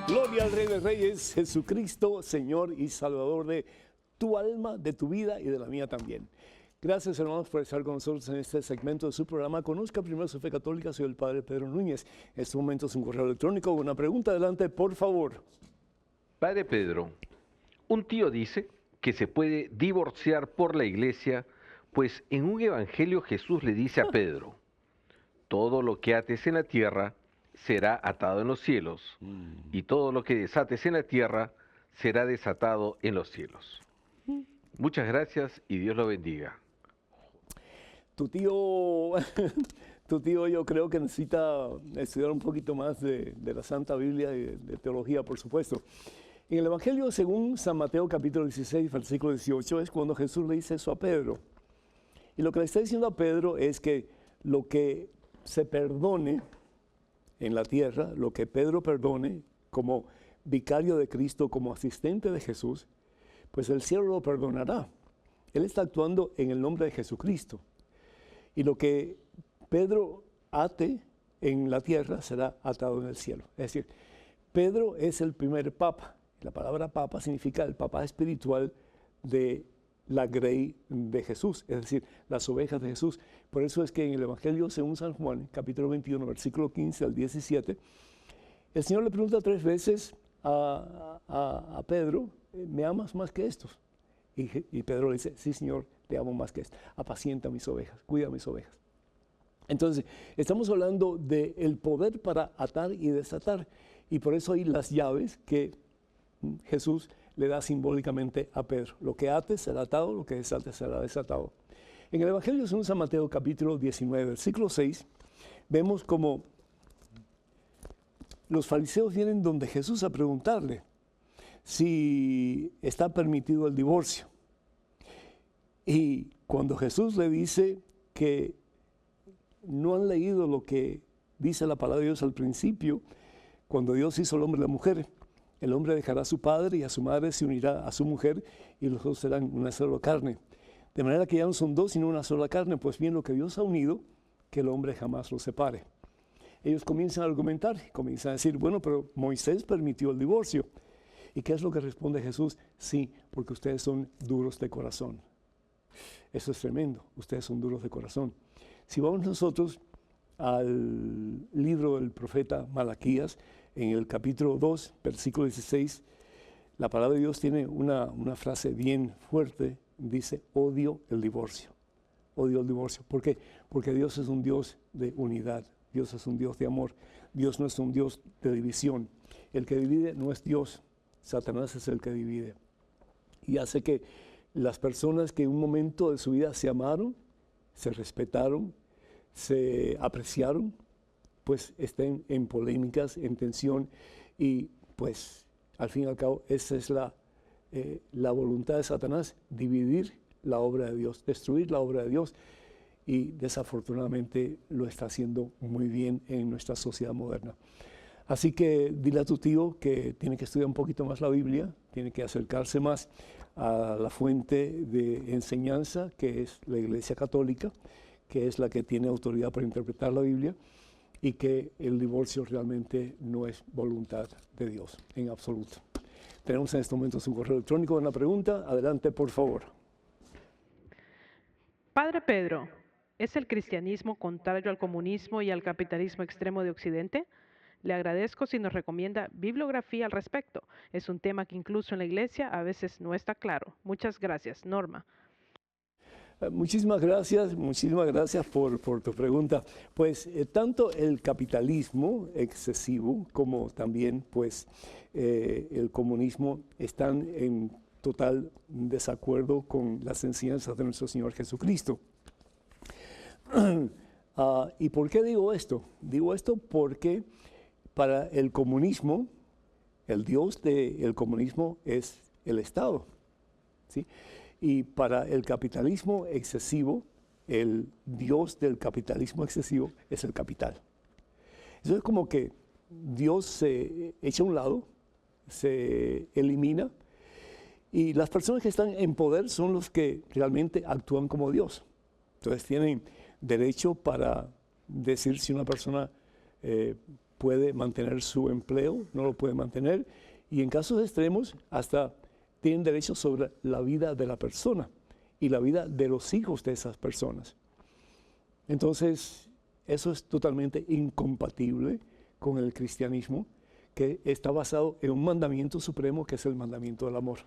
Gloria al Rey de Reyes, Jesucristo, Señor y Salvador de tu alma, de tu vida y de la mía también. Gracias, hermanos, por estar con nosotros en este segmento de su programa. Conozca primero su fe católica. Soy el Padre Pedro Núñez. En este momento es un correo electrónico. Una pregunta, adelante, por favor. Padre Pedro, un tío dice que se puede divorciar por la iglesia, pues en un evangelio Jesús le dice a Pedro, todo lo que ates en la tierra será atado en los cielos, y todo lo que desates en la tierra será desatado en los cielos. Muchas gracias y Dios lo bendiga. Tu tío yo creo que necesita estudiar un poquito más de la Santa Biblia y de teología, por supuesto. En el Evangelio según San Mateo capítulo 16, versículo 18, es cuando Jesús le dice eso a Pedro. Y lo que le está diciendo a Pedro es que lo que se perdone en la tierra, lo que Pedro perdone como vicario de Cristo, como asistente de Jesús, pues el cielo lo perdonará. Él está actuando en el nombre de Jesucristo. Y lo que Pedro ate en la tierra será atado en el cielo. Es decir, Pedro es el primer papa. La palabra papa significa el papá espiritual de la grey de Jesús, es decir, las ovejas de Jesús. Por eso es que en el Evangelio según San Juan, capítulo 21, versículo 15 al 17, el Señor le pregunta 3 veces a Pedro, ¿me amas más que estos? Y Pedro le dice, sí, Señor, te amo más que esto. Apacienta mis ovejas, cuida mis ovejas. Entonces, estamos hablando del poder para atar y desatar. Y por eso hay las llaves que Jesús le da simbólicamente a Pedro. Lo que ates será atado, lo que desates será desatado. En el Evangelio según San Mateo, capítulo 19, versículo 6, vemos como los fariseos vienen donde Jesús a preguntarle si está permitido el divorcio. Y cuando Jesús le dice que no han leído lo que dice la palabra de Dios al principio, cuando Dios hizo al hombre y la mujer, el hombre dejará a su padre y a su madre, se unirá a su mujer y los dos serán una sola carne. De manera que ya no son dos, sino una sola carne. Pues bien, lo que Dios ha unido, que el hombre jamás lo separe. Ellos comienzan a argumentar, comienzan a decir, bueno, pero Moisés permitió el divorcio. ¿Y qué es lo que responde Jesús? Sí, porque ustedes son duros de corazón. Eso es tremendo, ustedes son duros de corazón. Si vamos nosotros al libro del profeta Malaquías, en el capítulo 2, versículo 16, la palabra de Dios tiene una frase bien fuerte, dice, odio el divorcio. Odio el divorcio. ¿Por qué? Porque Dios es un Dios de unidad, Dios es un Dios de amor, Dios no es un Dios de división. El que divide no es Dios, Satanás es el que divide. Y hace que las personas que en un momento de su vida se amaron, se respetaron, se apreciaron, pues estén en polémicas, en tensión, y pues al fin y al cabo esa es la voluntad de Satanás, dividir la obra de Dios, destruir la obra de Dios, y desafortunadamente lo está haciendo muy bien en nuestra sociedad moderna. Así que dile a tu tío que tiene que estudiar un poquito más la Biblia, tiene que acercarse más a la fuente de enseñanza que es la Iglesia Católica, que es la que tiene autoridad para interpretar la Biblia, y que el divorcio realmente no es voluntad de Dios, en absoluto. Tenemos en estos momentos un correo electrónico, una pregunta. Adelante, por favor. Padre Pedro, ¿es el cristianismo contrario al comunismo y al capitalismo extremo de Occidente? Le agradezco si nos recomienda bibliografía al respecto. Es un tema que incluso en la iglesia a veces no está claro. Muchas gracias, Norma. Muchísimas gracias por tu pregunta. Pues tanto el capitalismo excesivo como también pues el comunismo están en total desacuerdo con las enseñanzas de nuestro Señor Jesucristo. ¿Y por qué digo esto? Digo esto porque para el comunismo, el Dios del comunismo es el Estado, ¿sí? Y para el capitalismo excesivo, el Dios del capitalismo excesivo es el capital. Eso es como que Dios se echa a un lado, se elimina, y las personas que están en poder son los que realmente actúan como Dios. Entonces tienen derecho para decir si una persona puede mantener su empleo, no lo puede mantener, y en casos extremos hasta tienen derecho sobre la vida de la persona y la vida de los hijos de esas personas. Entonces, eso es totalmente incompatible con el cristianismo, que está basado en un mandamiento supremo, que es el mandamiento del amor.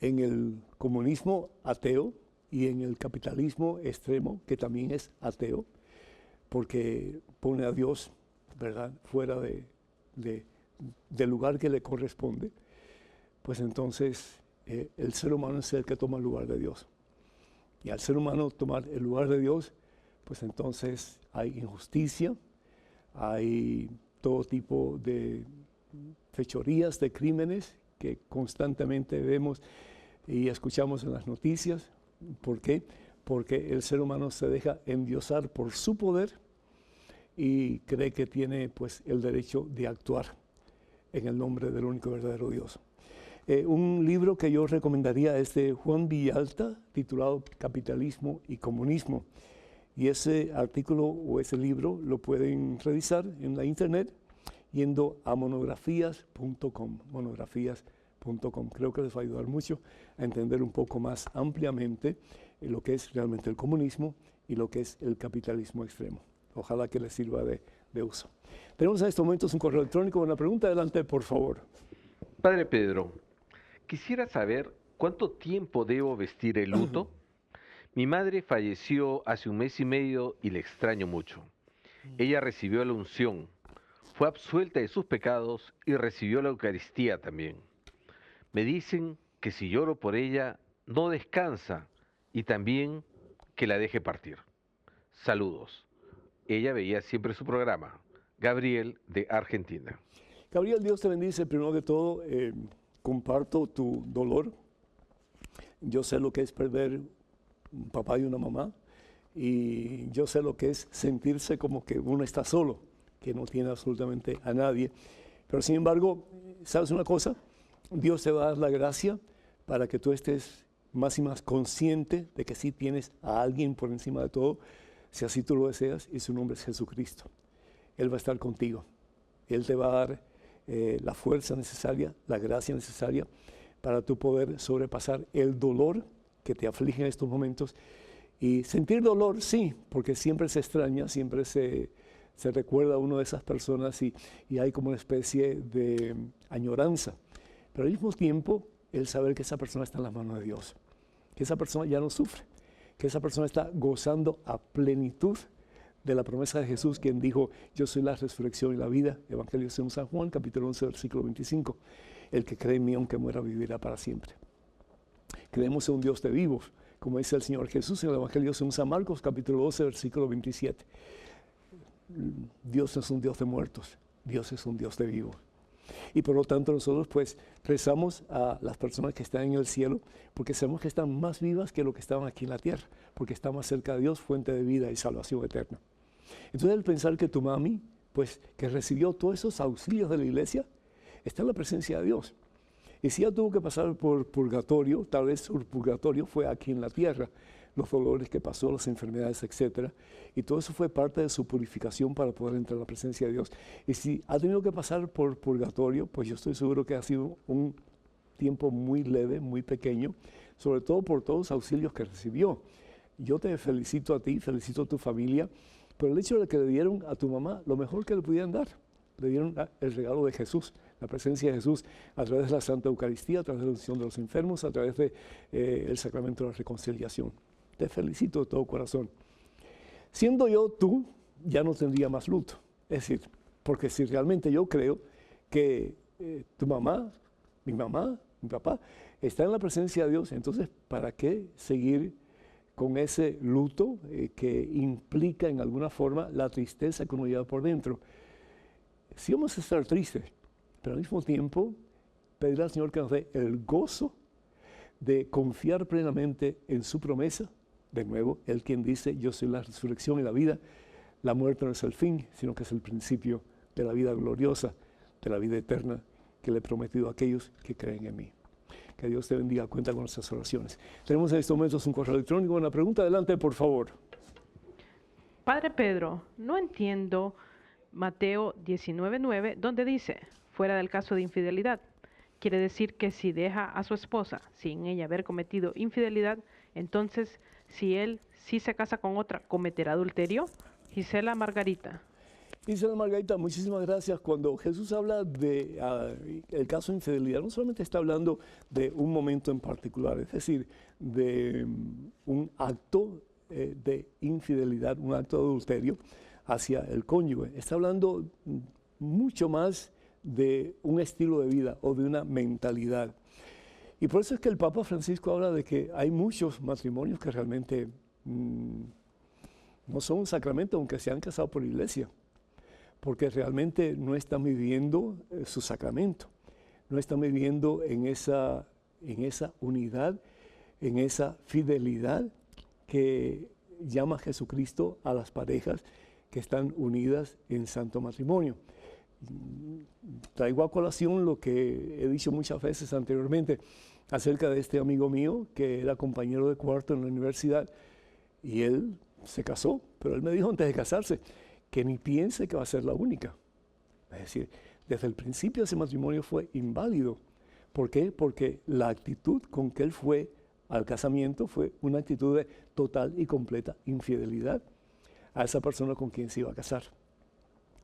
En el comunismo ateo y en el capitalismo extremo, que también es ateo, porque pone a Dios, ¿verdad?, fuera del lugar que le corresponde, pues entonces el ser humano es el que toma el lugar de Dios. Y al ser humano tomar el lugar de Dios, pues entonces hay injusticia, hay todo tipo de fechorías, de crímenes que constantemente vemos y escuchamos en las noticias. ¿Por qué? Porque el ser humano se deja endiosar por su poder y cree que tiene pues el derecho de actuar en el nombre del único verdadero Dios. Un libro que yo recomendaría es de Juan Villalta, titulado Capitalismo y Comunismo. Y ese artículo o ese libro lo pueden revisar en la internet yendo a monografías.com, monografías.com. Creo que les va a ayudar mucho a entender un poco más ampliamente lo que es realmente el comunismo y lo que es el capitalismo extremo. Ojalá que les sirva de uso. Tenemos en estos momentos un correo electrónico. Una pregunta, adelante, por favor. Padre Pedro, quisiera saber ¿cuánto tiempo debo vestir el luto? Mi madre falleció hace 1 mes y medio y le extraño mucho. Ella recibió la unción, fue absuelta de sus pecados y recibió la Eucaristía también. Me dicen que si lloro por ella, no descansa y también que la deje partir. Saludos. Ella veía siempre su programa. Gabriel, de Argentina. Gabriel, Dios te bendice. Primero que todo, comparto tu dolor. Yo sé lo que es perder un papá y una mamá. Y yo sé lo que es sentirse como que uno está solo, que no tiene absolutamente a nadie. Pero sin embargo, ¿sabes una cosa? Dios te va a dar la gracia para que tú estés más y más consciente de que sí tienes a alguien por encima de todo, si así tú lo deseas, y su nombre es Jesucristo. Él va a estar contigo. Él te va a dar la fuerza necesaria, la gracia necesaria para tú poder sobrepasar el dolor que te aflige en estos momentos. Y sentir dolor, sí, porque siempre se extraña, siempre se recuerda a uno de esas personas y hay como una especie de añoranza. Pero al mismo tiempo, el saber que esa persona está en las manos de Dios, que esa persona ya no sufre, que esa persona está gozando a plenitud de la promesa de Jesús, quien dijo, yo soy la resurrección y la vida, Evangelio según San Juan, capítulo 11, versículo 25. El que cree en mí, aunque muera, vivirá para siempre. Creemos en un Dios de vivos, como dice el Señor Jesús en el Evangelio según San Marcos, capítulo 12, versículo 27. Dios no es un Dios de muertos, Dios es un Dios de vivos. Y por lo tanto nosotros pues rezamos a las personas que están en el cielo, porque sabemos que están más vivas que lo que estaban aquí en la tierra, porque están más cerca de Dios, fuente de vida y salvación eterna. Entonces el pensar que tu mami, pues que recibió todos esos auxilios de la iglesia, está en la presencia de Dios. Y si ella tuvo que pasar por purgatorio, tal vez su purgatorio fue aquí en la tierra, los dolores que pasó, las enfermedades, etc. Y todo eso fue parte de su purificación para poder entrar a la presencia de Dios. Y si ha tenido que pasar por purgatorio, pues yo estoy seguro que ha sido un tiempo muy leve, muy pequeño, sobre todo por todos los auxilios que recibió. Yo te felicito a ti, felicito a tu familia, por el hecho de que le dieron a tu mamá lo mejor que le pudieran dar. Le dieron el regalo de Jesús, la presencia de Jesús a través de la Santa Eucaristía, a través de la unción de los enfermos, a través del sacramento de la reconciliación. Te felicito de todo corazón. Siendo yo tú, ya no tendría más luto. Es decir, porque si realmente yo creo que tu mamá, mi papá, está en la presencia de Dios, entonces, ¿para qué seguir con ese luto que implica en alguna forma la tristeza que uno lleva por dentro? Sí vamos a estar tristes, pero al mismo tiempo pedir al Señor que nos dé el gozo de confiar plenamente en su promesa. De nuevo, Él quien dice, yo soy la resurrección y la vida, la muerte no es el fin, sino que es el principio de la vida gloriosa, de la vida eterna que le he prometido a aquellos que creen en mí. Que Dios te bendiga, cuenta con nuestras oraciones. Tenemos en estos momentos un correo electrónico, una pregunta, adelante por favor. Padre Pedro, no entiendo Mateo 19:9, donde dice, fuera del caso de infidelidad. Quiere decir que si deja a su esposa sin ella haber cometido infidelidad, entonces si él sí se casa con otra, ¿cometerá adulterio? Gisela Margarita. Gisela Margarita, muchísimas gracias. Cuando Jesús habla de el caso de infidelidad, no solamente está hablando de un momento en particular, es decir, de un acto de infidelidad, un acto de adulterio hacia el cónyuge. Está hablando mucho más de un estilo de vida o de una mentalidad. Y por eso es que el Papa Francisco habla de que hay muchos matrimonios que realmente no son un sacramento, aunque se han casado por la iglesia, porque realmente no están viviendo su sacramento, no están viviendo en esa unidad, en esa fidelidad que llama Jesucristo a las parejas que están unidas en santo matrimonio. Traigo a colación lo que he dicho muchas veces anteriormente acerca de este amigo mío que era compañero de cuarto en la universidad y él se casó, pero él me dijo antes de casarse que ni piense que va a ser la única. Es decir, desde el principio ese matrimonio fue inválido. ¿Por qué? Porque la actitud con que él fue al casamiento fue una actitud de total y completa infidelidad a esa persona con quien se iba a casar.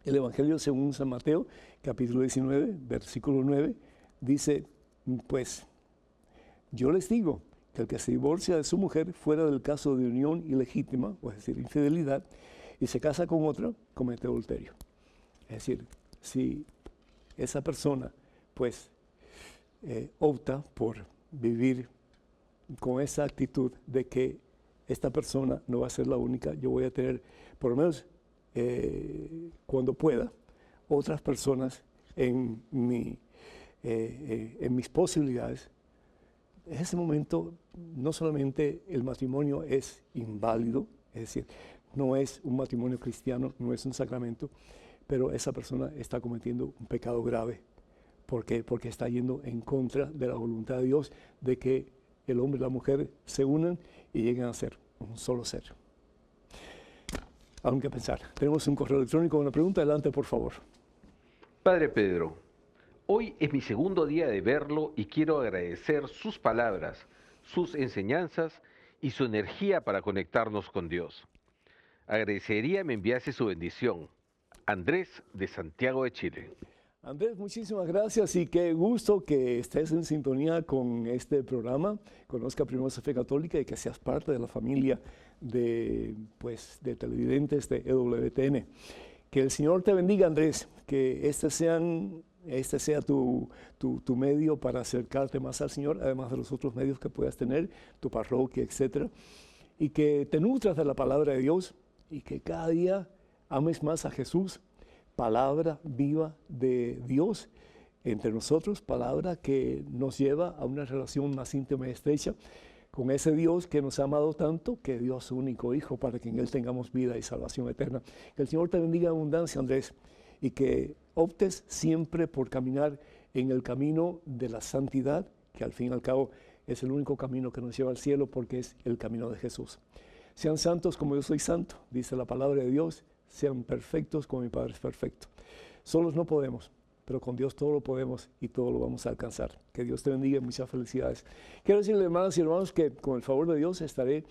El Evangelio según San Mateo, capítulo 19, versículo 9, dice, pues, Yo les digo que el que se divorcia de su mujer fuera del caso de unión ilegítima, o es decir, infidelidad, y se casa con otra, comete adulterio. Es decir, si esa persona pues opta por vivir con esa actitud de que esta persona no va a ser la única, yo voy a tener, por lo menos cuando pueda, otras personas en mis posibilidades. En ese momento no solamente el matrimonio es inválido, es decir, no es un matrimonio cristiano, no es un sacramento, pero esa persona está cometiendo un pecado grave. ¿Por qué? Porque está yendo en contra de la voluntad de Dios de que el hombre y la mujer se unan y lleguen a ser un solo ser. Algo que pensar. Tenemos un correo electrónico con una pregunta. Adelante, por favor. Padre Pedro, hoy es mi segundo día de verlo y quiero agradecer sus palabras, sus enseñanzas y su energía para conectarnos con Dios. Agradecería me enviase su bendición. Andrés, de Santiago de Chile. Andrés, muchísimas gracias y qué gusto que estés en sintonía con este programa. Conozca primero la fe católica y que seas parte de la familia de televidentes de EWTN. Que el Señor te bendiga, Andrés, que este sea tu medio para acercarte más al Señor, además de los otros medios que puedas tener, tu parroquia, etc. Y que te nutras de la palabra de Dios y que cada día ames más a Jesús, palabra viva de Dios entre nosotros, palabra que nos lleva a una relación más íntima y estrecha con ese Dios que nos ha amado tanto, que dio a su único Hijo para que en Él tengamos vida y salvación eterna. Que el Señor te bendiga en abundancia, Andrés, y que optes siempre por caminar en el camino de la santidad, que al fin y al cabo es el único camino que nos lleva al cielo, porque es el camino de Jesús. Sean santos como yo soy santo, dice la palabra de Dios. Sean perfectos como mi Padre es perfecto. Solos no podemos, pero con Dios todo lo podemos y todo lo vamos a alcanzar. Que Dios te bendiga y muchas felicidades. Quiero decirles, hermanas y hermanos, que con el favor de Dios estaré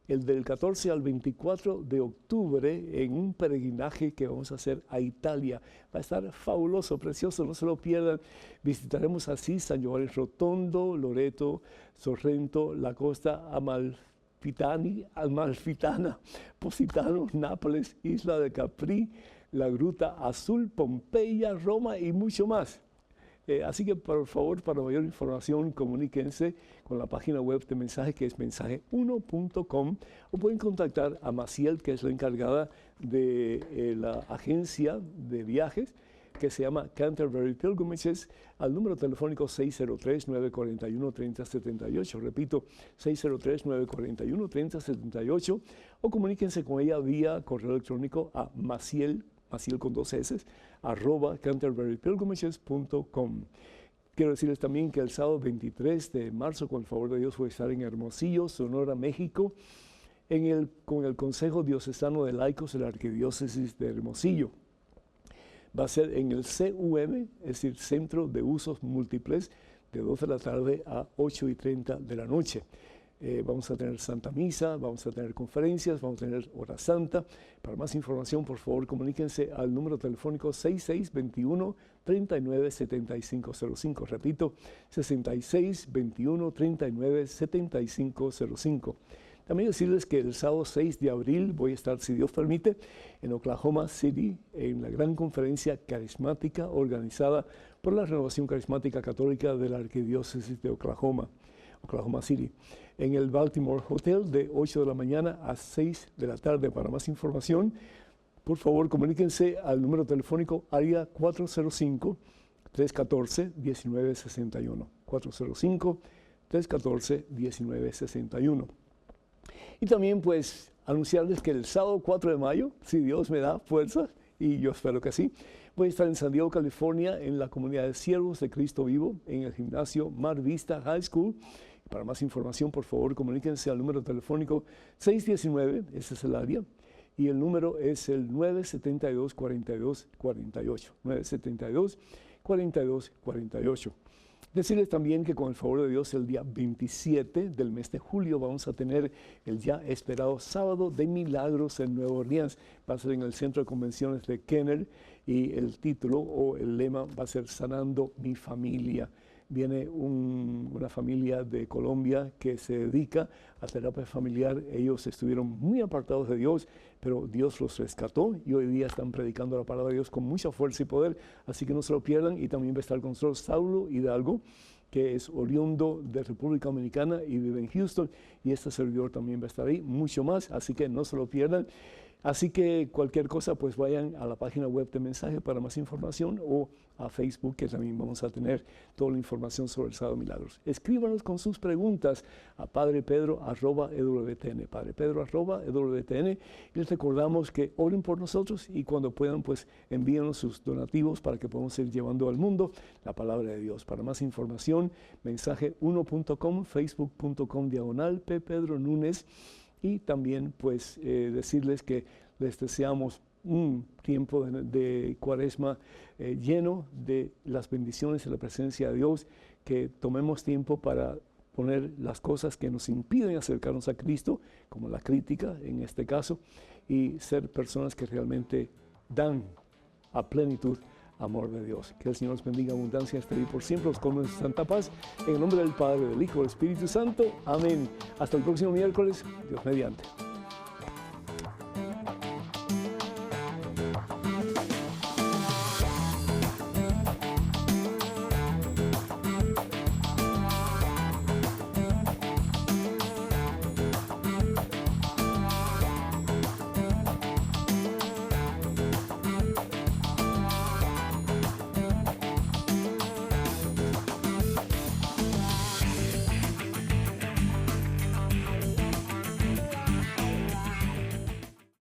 el del 14 al 24 de octubre en un peregrinaje que vamos a hacer a Italia. Va a estar fabuloso, precioso, no se lo pierdan. Visitaremos así San Giovanni Rotondo, Loreto, Sorrento, la costa Amalfitana, Positano, Nápoles, Isla de Capri, la Gruta Azul, Pompeya, Roma y mucho más. Así que por favor, para mayor información, comuníquense con la página web de mensaje, que es mensaje1.com, o pueden contactar a Maciel, que es la encargada de la agencia de viajes, que se llama Canterbury Pilgrimages, al número telefónico 603-941-3078. Repito, 603-941-3078, o comuníquense con ella vía correo electrónico a Maciel con 2 S, @canterburypilgrimages.com. Quiero decirles también que el sábado 23 de marzo, con el favor de Dios, voy a estar en Hermosillo, Sonora, México, con el Consejo Diocesano de Laicos de la Arquidiócesis de Hermosillo. Va a ser en el CUM, es decir, Centro de Usos Múltiples, de 2 de la tarde a 8:30 de la noche. Vamos a tener Santa Misa, vamos a tener conferencias, vamos a tener Hora Santa. Para más información, por favor, comuníquense al número telefónico 6621-397505. Repito, 6621-397505. También decirles que el sábado 6 de abril voy a estar, si Dios permite, en Oklahoma City, en la gran conferencia carismática organizada por la Renovación Carismática Católica de la Arquidiócesis de Oklahoma City, en el Baltimore Hotel, de 8 de la mañana a 6 de la tarde. Para más información, por favor, comuníquense al número telefónico área 405-314-1961. 405-314-1961. Y también, pues, anunciarles que el sábado 4 de mayo, si Dios me da fuerza, y yo espero que sí, voy a estar en San Diego, California, en la comunidad de Siervos de Cristo Vivo, en el gimnasio Mar Vista High School. Para más información, por favor, comuníquense al número telefónico 619, ese es el área, y el número es el 972-4248. 972-4248. Decirles también que con el favor de Dios, el día 27 del mes de julio vamos a tener el ya esperado Sábado de Milagros en Nueva Orleans. Va a ser en el Centro de Convenciones de Kenner y el título o el lema va a ser Sanando mi Familia. viene una familia de Colombia que se dedica a terapia familiar. Ellos estuvieron muy apartados de Dios, pero Dios los rescató y hoy día están predicando la palabra de Dios con mucha fuerza y poder, así que no se lo pierdan. Y también va a estar con nosotros Saulo Hidalgo, que es oriundo de República Dominicana y vive en Houston, y este servidor también va a estar ahí, mucho más, así que no se lo pierdan. Así que cualquier cosa, pues vayan a la página web de Mensaje para más información o a Facebook, que también vamos a tener toda la información sobre el Sábado de Milagros. Escríbanos con sus preguntas a padrepedro@ewtn, padrepedro@ewtn, y les recordamos que oren por nosotros y cuando puedan, pues envíenos sus donativos para que podamos ir llevando al mundo la palabra de Dios. Para más información, mensaje1.com, facebook.com/ppedronúñez. Y también pues decirles que les deseamos un tiempo de Cuaresma lleno de las bendiciones y la presencia de Dios, que tomemos tiempo para poner las cosas que nos impiden acercarnos a Cristo, como la crítica en este caso, y ser personas que realmente dan a plenitud amor de Dios. Que el Señor los bendiga, abundancia, esté ahí por siempre, los colme de su santa paz. En el nombre del Padre, del Hijo, del Espíritu Santo. Amén. Hasta el próximo miércoles, Dios mediante.